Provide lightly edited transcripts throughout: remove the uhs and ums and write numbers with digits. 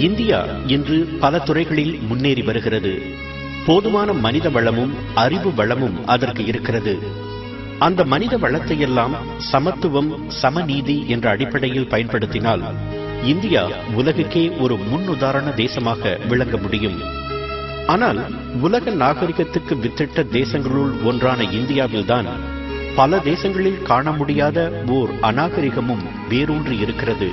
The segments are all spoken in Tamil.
இந்தியா இன்று பல துறைகளில் முன்னேறி வருகிறது. போதுமான மனித வளமும் அறிவு வளமும் அதற்கு இருக்கிறது. அந்த மனித வளத்தையெல்லாம் சமத்துவம், சமநீதி என்ற அடிப்படையில் பயன்படுத்தினால் இந்தியா உலகுக்கே ஒரு முன்னுதாரண தேசமாக விளங்க முடியும். ஆனால் உலக நாகரிகத்துக்கு வித்திட்ட தேசங்களுள் ஒன்றான இந்தியாவில்தான் பல தேசங்களில் காண முடியாத ஓர் அநாகரிகமும் வேரூன்றி இருக்கிறது.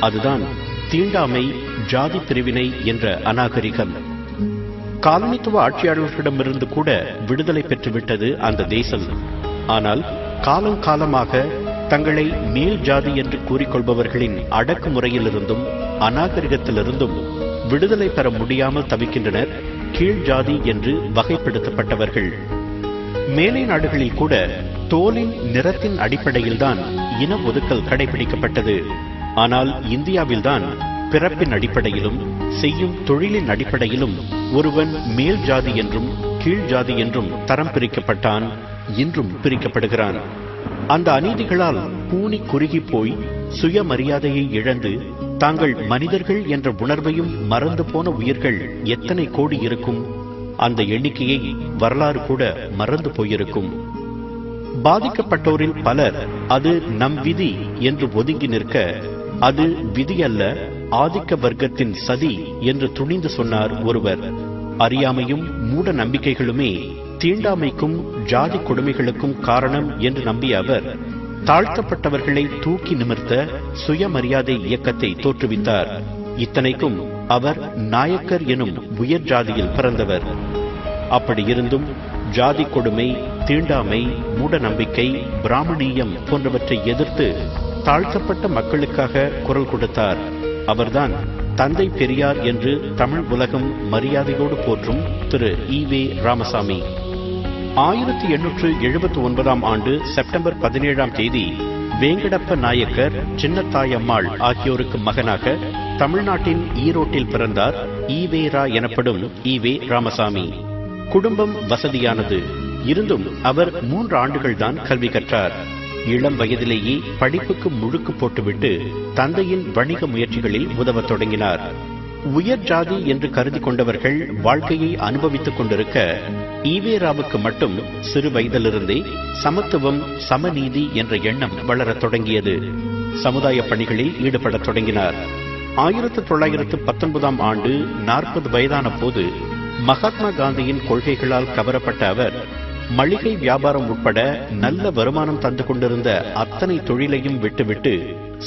அதுதான் தீண்டாமை, ஜாதி பிரிவினை என்ற அநாகரிகம். காலனித்துவ ஆட்சியாளர்களிடமிருந்து கூட விடுதலை பெற்றுவிட்டது அந்த தேசம். ஆனால் காலம் காலமாக தங்களை மேல் ஜாதி என்று கூறிக்கொள்பவர்களின் அடக்குமுறையிலிருந்தும் அநாகரிகத்திலிருந்தும் விடுதலை பெற முடியாமல் தவிக்கின்றனர் கீழ் ஜாதி என்று வகைப்படுத்தப்பட்டவர்கள். மேலை நாடுகளில் கூட தோலின் நிறத்தின் அடிப்படையில்தான் இன ஒதுக்கல் கடைபிடிக்கப்பட்டது. ஆனால் இந்தியாவில்தான் பிறப்பின் அடிப்படையிலும் செய்யும் தொழிலின் அடிப்படையிலும் ஒருவன் மேல் ஜாதி என்றும் கீழ் ஜாதி என்றும் தரம் பிரிக்கப்பட்டான், இன்றும் பிரிக்கப்படுகிறான். அந்த அநீதிகளால் பூனி குறுகி போய் சுயமரியாதையை இழந்து தாங்கள் மனிதர்கள் என்ற உணர்வையும் மறந்து போன உயிர்கள் எத்தனை கோடி இருக்கும்? அந்த எண்ணிக்கையை வரலாறு கூட மறந்து போயிருக்கும். பாதிக்கப்பட்டோரில் பலர் அது நம் விதி என்று ஒதுங்கி நிற்க, அது விதியல்ல, ஆதிக்க வர்க்கத்தின் சதி என்று துணிந்து சொன்னார் ஒருவர். அறியாமையும் மூட நம்பிக்கைகளுமே தீண்டாமைக்கும் ஜாதி கொடுமைகளுக்கும் காரணம் என்று நம்பிய அவர் தாழ்த்தப்பட்டவர்களை தூக்கி நிமிர்த்த சுயமரியாதை இயக்கத்தை தோற்றுவித்தார். இத்தனைக்கும் அவர் நாயக்கர் எனும் உயர் ஜாதியில் பிறந்தவர். அப்படி இருந்தும் ஜாதி கொடுமை, தீண்டாமை, மூட நம்பிக்கை, பிராமணியம் போன்றவற்றை எதிர்த்து தாழ்த்தப்பட்ட மக்களுக்காக குரல் கொடுத்தார். அவர்தான் தந்தை பெரியார் என்று தமிழ் உலகம் மரியாதையோடு போற்றும் திரு ஈ.வே. ராமசாமி. 1879 ஆண்டு செப்டம்பர் 17 வேங்கடப்ப நாயக்கர், சின்னத்தாயம்மாள் ஆகியோருக்கு மகனாக தமிழ்நாட்டின் ஈரோட்டில் பிறந்தார் ஈ.வே.ரா எனப்படும் ஈ.வே. ராமசாமி. குடும்பம் வசதியானது. இருந்தும் அவர் 3 ஆண்டுகள் தான் கல்வி கற்றார். இளம் வயதிலேயே படிப்புக்கு முழுக்கு போட்டுவிட்டு தந்தையின் வணிக முயற்சிகளில் உதவத் தொடங்கினார். உயர் ஜாதி என்று கருதி கொண்டவர்கள் வாழ்க்கையை அனுபவித்துக் கொண்டிருக்க, ஈ.வே.ராவுக்கு மட்டும் சிறு வயதிலிருந்தே சமத்துவம், சமநீதி என்ற எண்ணம் வளரத் தொடங்கியது. சமுதாய பணிகளில் ஈடுபடத் தொடங்கினார். 1919 ஆண்டு 40 வயதான போது மகாத்மா காந்தியின் கொள்கைகளால் கவரப்பட்ட அவர் மளிகை வியாபாரம் உட்பட நல்ல வருமானம் தந்து கொண்டிருந்த அத்தனை தொழிலையும் விட்டுவிட்டு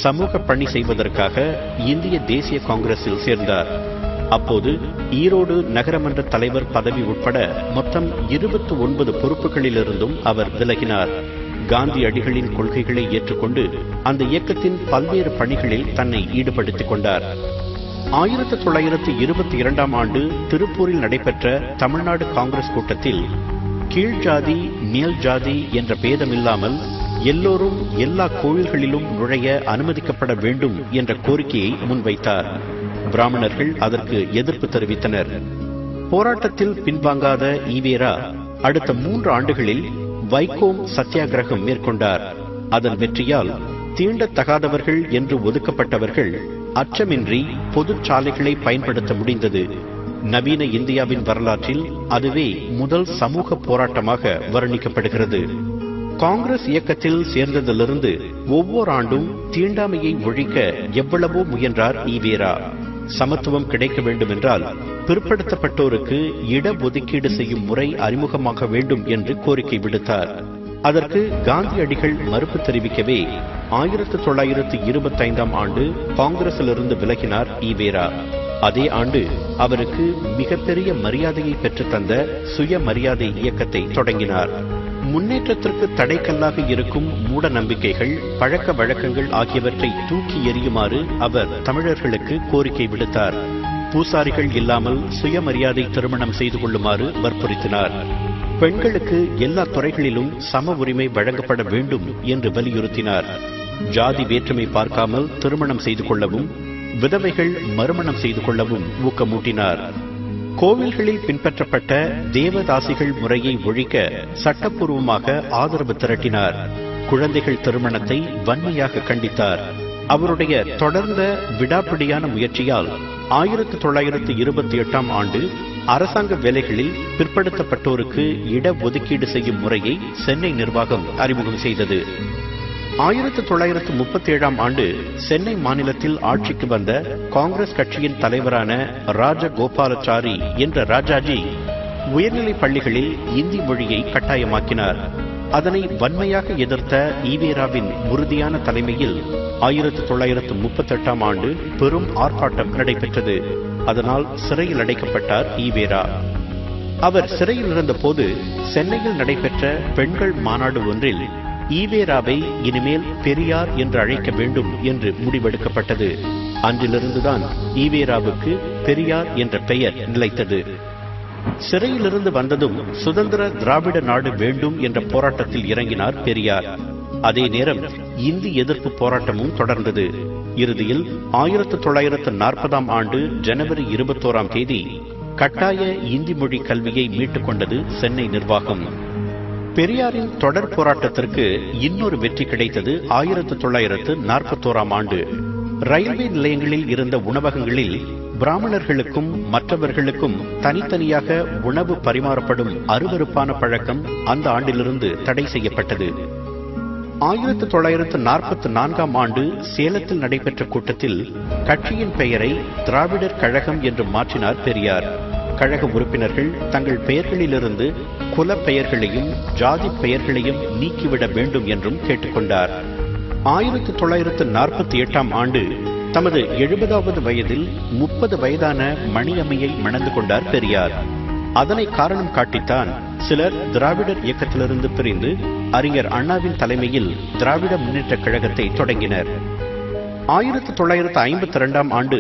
சமூக பணி செய்வதற்காக இந்திய தேசிய காங்கிரஸில் சேர்ந்தார். அப்போது ஈரோடு நகரமன்ற தலைவர் பதவி உட்பட மொத்தம் 29 பொறுப்புகளிலிருந்தும் அவர் விலகினார். காந்தியடிகளின் கொள்கைகளை ஏற்றுக்கொண்டு அந்த இயக்கத்தின் பல்வேறு பணிகளில் தன்னை ஈடுபடுத்திக் கொண்டார். 1922 ஆண்டு திருப்பூரில் நடைபெற்ற தமிழ்நாடு காங்கிரஸ் கூட்டத்தில் கீழ் ஜாதி, மேல் ஜாதி என்ற பேதமில்லாமல் எல்லோரும் எல்லா கோயில்களிலும் நுழைய அனுமதிக்கப்பட வேண்டும் என்ற கோரிக்கையை முன்வைத்தார். பிராமணர்கள் அதற்கு எதிர்ப்பு தெரிவித்தனர். போராட்டத்தில் பின்வாங்காத ஈ.வே.ரா அடுத்த 3 ஆண்டுகளில் வைக்கோம் சத்தியாகிரகம் மேற்கொண்டார். அதன் வெற்றியால் தீண்டத்தகாதவர்கள் என்று ஒதுக்கப்பட்டவர்கள் அச்சமின்றி பொது சாலைகளை பயன்படுத்த முடிந்தது. நவீன இந்தியாவின் வரலாற்றில் அதுவே முதல் சமூக போராட்டமாக வர்ணிக்கப்படுகிறது. காங்கிரஸ் இயக்கத்தில் சேர்ந்ததிலிருந்து ஒவ்வொரு ஆண்டும் தீண்டாமையை ஒழிக்க எவ்வளவோ முயன்றார் ஈ.வே.ரா. சமத்துவம் கிடைக்க வேண்டுமென்றால் பிற்படுத்தப்பட்டோருக்கு இடஒதுக்கீடு செய்யும் முறை அறிமுகமாக வேண்டும் என்று கோரிக்கை விடுத்தார். அதற்கு காந்தியடிகள் மறுப்பு தெரிவிக்கவே 1925 ஆண்டு காங்கிரசிலிருந்து விலகினார் ஈ.வே.ரா. அதே ஆண்டு அவருக்கு மிகப்பெரிய மரியாதையை பெற்றுத்தந்த சுயமரியாதை இயக்கத்தை தொடங்கினார். முன்னேற்றத்திற்கு தடைக்கல்லாக இருக்கும் மூட நம்பிக்கைகள், பழக்க வழக்கங்கள் ஆகியவற்றை தூக்கி எறியுமாறு அவர் தமிழர்களுக்கு கோரிக்கை விடுத்தார். பூசாரிகள் இல்லாமல் சுயமரியாதை திருமணம் செய்து கொள்ளுமாறு வற்புறுத்தினார். பெண்களுக்கு எல்லா துறைகளிலும் சம உரிமை வழங்கப்பட வேண்டும் என்று வலியுறுத்தினார். ஜாதி வேற்றுமை பார்க்காமல் திருமணம் செய்து கொள்ளவும், விதவைகள் மறுமணம் செய்து கொள்ளவும் ஊக்கமூட்டினார். கோவில்களில் பின்பற்றப்பட்ட தேவதாசிகள் முறையை ஒழிக்க சட்டப்பூர்வமாக ஆதரவு திரட்டினார். குழந்தைகள் திருமணத்தை வன்மையாக கண்டித்தார். அவருடைய தொடர்ந்த விடாப்பிடியான முயற்சியால் 1928ஆம் ஆண்டு அரசாங்க வேலைகளில் பிற்படுத்தப்பட்டோருக்கு இடஒதுக்கீடு செய்யும் முறையை சென்னை நிர்வாகம் அறிமுகம் செய்தது. 1937ஆம் ஆண்டு சென்னை மாநிலத்தில் ஆட்சிக்கு வந்த காங்கிரஸ் கட்சியின் தலைவரான ராஜகோபாலாச்சாரி என்ற ராஜாஜி உயர்நிலைப் பள்ளிகளில் இந்தி மொழியை கட்டாயமாக்கினார். அதனை வன்மையாக எதிர்த்த ஈவேராவின் உறுதியான தலைமையில் 1938ஆம் ஆண்டு பெரும் ஆர்ப்பாட்டம் நடைபெற்றது. அதனால் சிறையில் அடைக்கப்பட்டார் ஈவேரா. அவர் சிறையில் இருந்தபோது சென்னையில் நடைபெற்ற பெண்கள் மாநாடு ஒன்றில் ஈவேராவை இனிமேல் பெரியார் என்று அழைக்க வேண்டும் என்று முடிவெடுக்கப்பட்டது. அன்றிலிருந்துதான் ஈவேராவுக்கு பெரியார் என்ற பெயர் நிலைத்தது. சிறையிலிருந்து வந்ததும் சுதந்திர திராவிட நாடு வேண்டும் என்ற போராட்டத்தில் இறங்கினார் பெரியார். அதே நேரம் இந்தி எதிர்ப்பு போராட்டமும் தொடர்ந்தது. இறுதியில் 1940ஆம் ஆண்டு ஜனவரி 21ஆம் தேதி கட்டாய இந்தி மொழி கல்வியை மீட்டுக் கொண்டது சென்னை நிர்வாகம். பெரியாரின் தொடர் போராட்டத்திற்கு இன்னொரு வெற்றி கிடைத்தது 1941ஆம் ஆண்டு. ரயில்வே நிலையங்களில் இருந்த உணவகங்களில் பிராமணர்களுக்கும் மற்றவர்களுக்கும் தனித்தனியாக உணவு பரிமாறப்படும் அருவருப்பான பழக்கம் அந்த ஆண்டிலிருந்து தடை செய்யப்பட்டது. 1944ஆம் ஆண்டு சேலத்தில் நடைபெற்ற கூட்டத்தில் கட்சியின் பெயரை திராவிடர் கழகம் என்று மாற்றினார் பெரியார். கழக உறுப்பினர்கள் தங்கள் பெயர்களிலிருந்து குல பெயர்களையும் ஜாதி பெயர்களையும் நீக்கிவிட வேண்டும் என்றும் கேட்டுக்கொண்டார். 1948ஆம் ஆண்டு தமது 70வது வயதில் 30 வயதான மணியம்மையை மணந்து கொண்டார் பெரியார். அதனை காரணம் காட்டித்தான் சிலர் திராவிடர் இயக்கத்திலிருந்து பிரிந்து அறிஞர் அண்ணாவின் தலைமையில் திராவிட முன்னேற்ற கழகத்தை தொடங்கினர். 1952ஆம் ஆண்டு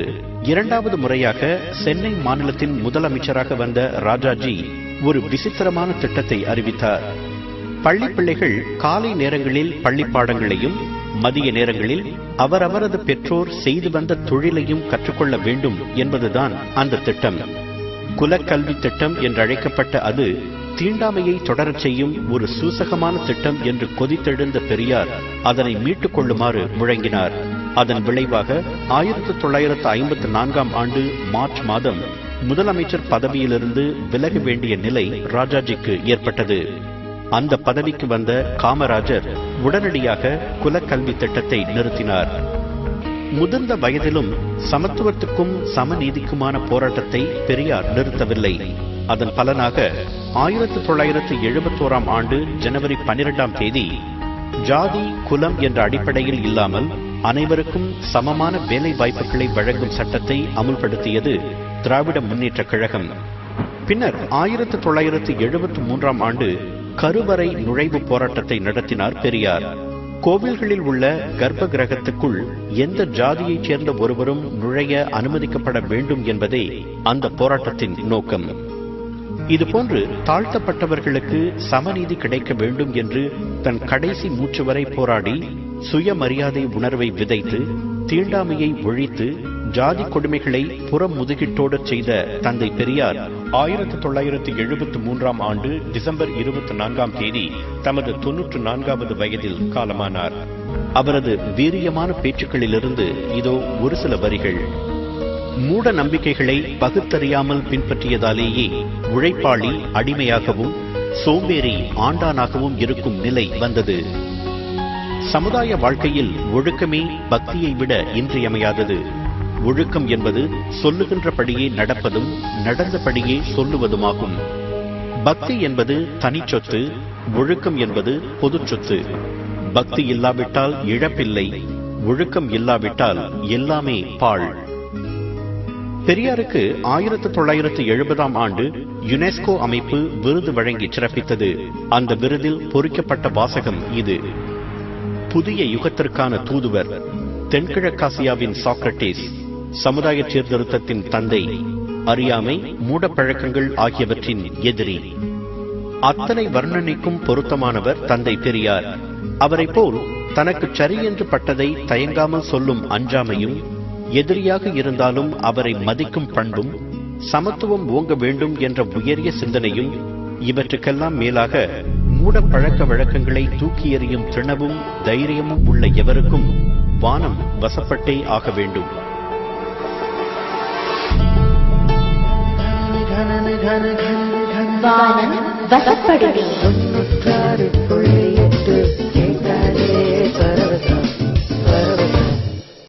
2வது முறையாக சென்னை மாநிலத்தின் முதலமைச்சராக வந்த ராஜாஜி ஒரு விசித்திரமான திட்டத்தை அறிவித்தார். பள்ளி பிள்ளைகள் காலை நேரங்களில் பள்ளி பாடங்களையும் மதிய நேரங்களில் அவரவரது பெற்றோர் செய்து வந்த தொழிலையும் கற்றுக்கொள்ள வேண்டும் என்பதுதான் அந்த திட்டம். குலக்கல்வி திட்டம் என்றழைக்கப்பட்ட அது தீண்டாமையை தொடரச் செய்யும் ஒரு சூசகமான திட்டம் என்று கொதித்தெழுந்த பெரியார் அதனை மீட்டுக் கொள்ளுமாறு முழங்கினார். அதன் விளைவாக 1954ஆம் ஆண்டு மார்ச் மாதம் முதலமைச்சர் பதவியிலிருந்து விலக வேண்டிய நிலை ராஜாஜிக்கு ஏற்பட்டது. அந்த பதவிக்கு வந்த காமராஜர் உடனடியாக குலக்கல்வி திட்டத்தை நிறுத்தினார். முதிர்ந்த வயதிலும் சமத்துவத்துக்கும் சமநீதிக்குமான போராட்டத்தை பெரியார் நிறுத்தவில்லை. அதன் பலனாக 1971ஆம் ஆண்டு ஜனவரி 12ஆம் தேதி ஜாதி குலம் என்ற அடிப்படையில் இல்லாமல் அனைவருக்கும் சமமான வேலை வாய்ப்புகளை வழங்கும் சட்டத்தை அமுல்படுத்தியது திராவிட முன்னேற்ற கழகம். பின்னர் 1973ஆம் ஆண்டு கருவறை நுழைவு போராட்டத்தை நடத்தினார் பெரியார். கோவில்களில் உள்ள கர்ப்ப கிரகத்துக்குள் எந்த ஜாதியைச் சேர்ந்த ஒருவரும் நுழைய அனுமதிக்கப்பட வேண்டும் என்பதே அந்த போராட்டத்தின் நோக்கம். இதுபோன்று தாழ்த்தப்பட்டவர்களுக்கு சமநீதி கிடைக்க வேண்டும் என்று தன் கடைசி மூச்சு வரை போராடி சுயமரியாதை உணர்வை விதைத்து தீண்டாமையை ஒழித்து ஜாதி கொடுமைகளை புறமுதுகிட்டோடு செய்த தந்தை பெரியார் 1973ஆம் ஆண்டு டிசம்பர் 24ஆம் தேதி தமது 94வது வயதில் காலமானார். அவரது வீரியமான பேச்சுக்களிலிருந்து இதோ ஒரு சில வரிகள். மூட நம்பிக்கைகளை பகுத்தறியாமல் பின்பற்றியதாலேயே உழைப்பாளி அடிமையாகவும் சோம்பேறி ஆண்டானாகவும் இருக்கும் நிலை வந்தது. சமுதாய வாழ்க்கையில் ஒழுக்கமே பக்தியை விட இன்றியமையாதது. ஒழுக்கம் என்பது சொல்லுகின்றபடியே நடப்பதும் நடந்தபடியே சொல்லுவதுமாகும். பக்தி என்பது தனிச்சொத்து, ஒழுக்கம் என்பது பொது சொத்து. பக்தி இல்லாவிட்டால் இழப்பில்லை, ஒழுக்கம் இல்லாவிட்டால் எல்லாமே பாழ். பெரியாருக்கு 1970ஆம் ஆண்டு யுனெஸ்கோ அமைப்பு விருது வழங்கி சிறப்பித்தது. அந்த விருதில் பொறிக்கப்பட்ட வாசகம் இது: புதிய யுகத்திற்கான தூதுவர், தென்கிழக்காசியாவின் சாக்ரட்டிஸ், சமுதாய சீர்திருத்தத்தின் தந்தை, அறியாமை மூடப்பழக்கங்கள் ஆகியவற்றின் எதிரி. அத்தனை வர்ணனைக்கும் பொருத்தமானவர் தந்தை பெரியார். அவரை போல் தனக்கு சரி என்று பட்டதை தயங்காமல் சொல்லும் அஞ்சாமையும், எதிரியாக இருந்தாலும் அவரை மதிக்கும் பண்பும், சமத்துவம் ஓங்க வேண்டும் என்ற உயரிய சிந்தனையும், இவற்றுக்கெல்லாம் மேலாக மூட பழக்க வழக்கங்களை தூக்கி எறியும் திணவும் தைரியமும் உள்ள எவருக்கும் வானம் வசப்பட்டே ஆக வேண்டும். வானம் வசப்படுவேன்.